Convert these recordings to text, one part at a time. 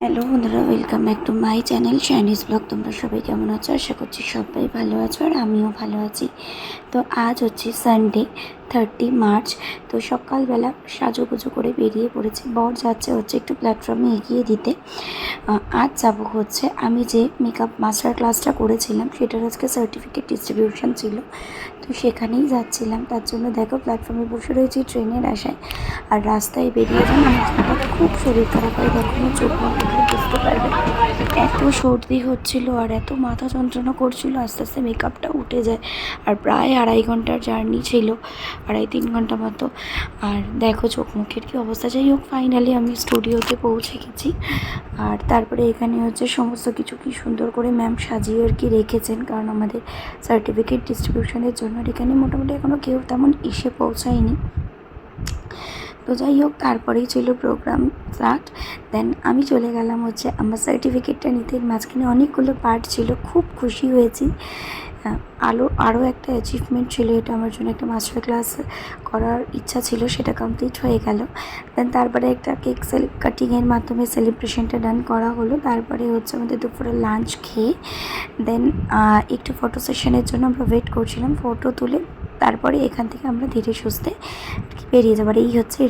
Hello বন্ধুরা, welcome back to my channel Chinese blog. তোমরা সবাই কেমন আছো? আশা করছি সবাই ভালো আছো আর আমিও ভালো আছি। তো আজ হচ্ছে সানডে 30 মার্চ। তো সকালবেলা সাজুগুজু করে বেরিয়ে পড়েছি। বর যাচ্ছে হচ্ছে একটু প্ল্যাটফর্মে এগিয়ে দিতে। আজ যাব হচ্ছে আমি যে মেকআপ মাস্টার ক্লাসটা করেছিলাম সেটার আজকে সার্টিফিকেট ডিস্ট্রিবিউশন ছিল। তো সেখানেই যাচ্ছিলাম। তার জন্য দেখো প্ল্যাটফর্মে বসে রয়েছি ট্রেনের আশায়। আর রাস্তায় বেরিয়ে যান আমার হঠাৎ খুব শরীর খারাপ হয়। দেখো আমার চোখ মুখ দেখলে বুঝতে পারবে, এত সর্দি হচ্ছিল আর এত মাথা যন্ত্রণা করছিল। আস্তে আস্তে মেকআপটা উঠে যায়। আর প্রায় 2.5 ঘন্টার জার্নি ছিল, 2.5-3 ঘন্টা মতো। আর দেখো চোখ মুখের কী অবস্থা। যাই হোক, ফাইনালি আমি স্টুডিওতে পৌঁছে গেছি। আর তারপরে এখানে হচ্ছে সমস্ত কিছু কি সুন্দর করে ম্যাম সাজিয়ে আর কি রেখেছেন, কারণ আমাদের সার্টিফিকেট ডিস্ট্রিবিউশনের জন্য এখানে মোটামুটি এখনও কেউ তেমন এসে পৌঁছায়নি। তো যাই হোক, তারপরেই ছিল প্রোগ্রাম স্টার্ট। দেন আমি চলে গেলাম হচ্ছে আমার সার্টিফিকেটটা নিতে। মাঝখানে অনেকগুলো পার্ট ছিল, খুব খুশি হয়েছি। আরও একটা অ্যাচিভমেন্ট ছিল, এটা আমার জন্য একটা মাস্টার ক্লাস করার ইচ্ছা ছিল, সেটা কমপ্লিট হয়ে গেল। দেন তারপরে একটা কেক কাটিংয়ের মাধ্যমে সেলিব্রেশনটা ডান করা হলো। তারপরে হচ্ছে আমাদের দুপুরে লাঞ্চ খেয়ে দেন একটু ফটো সেশনের জন্য আমরা ওয়েট করছিলাম। ফটো তুলে তারপরে এখান থেকে আমরা ধীরে সুস্থে বেরিয়ে যাবার। এই হচ্ছে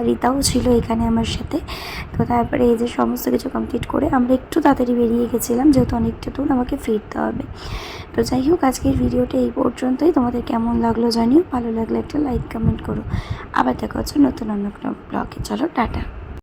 রীতাও ছিল এখানে আমার সাথে। তো তারপরে এই যে সমস্ত কিছু কমপ্লিট করে আমরা একটু তাড়াতাড়ি বেরিয়ে গেছিলাম, যেহেতু অনেকটা দূর আমাকে ফিরতে হবে। তো যাই হোক, আজকের ভিডিওটা এই পর্যন্তই। তোমাদের কেমন লাগলো জানিও, ভালো লাগলে একটা লাইক কমেন্ট করো। আবার দেখা হচ্ছে নতুন অন্য ব্লগে। চলো টাটা।